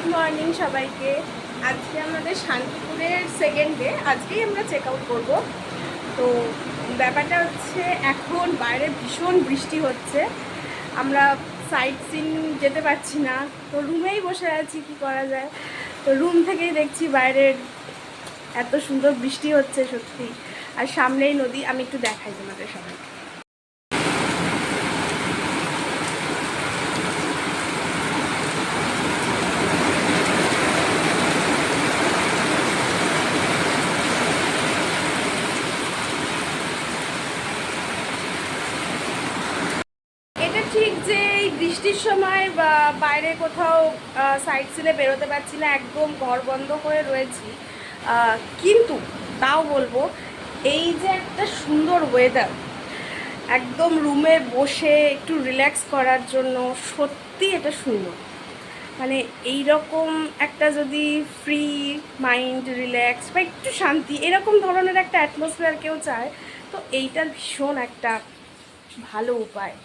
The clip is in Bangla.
গুড মর্নিং সবাইকে। আজকে আমাদের শান্তিপুরের সেকেন্ড ডে, আজকেই আমরা চেক আউট করবো। তো ব্যাপারটা হচ্ছে এখন বাইরে ভীষণ বৃষ্টি হচ্ছে, আমরা সাইট সিন যেতে পারছি না, তো রুমেই বসে আছি, কি করা যায়। তো রুম থেকেই দেখছি বাইরের এত সুন্দর বৃষ্টি হচ্ছে সত্যি, আর সামনেই নদী। আমি একটু দেখাই তোমাদের সবাই। এটা ঠিক যে এই বৃষ্টির সময় বা বাইরে কোথাও সাইড সিনে বেরোতে পারছি না, একদম ঘর বন্ধ করে রয়েছি, কিন্তু তাও বলবো এই যে একটা সুন্দর ওয়েদার, একদম রুমে বসে একটু রিল্যাক্স করার জন্য সত্যি এটা সুন্দর। মানে এই রকম একটা যদি ফ্রি মাইন্ড, রিল্যাক্স বা একটু শান্তি, এরকম ধরনের একটা অ্যাটমসফিয়ার কেউ চায়, তো এইটার ভীষণ একটা ভালো উপায়।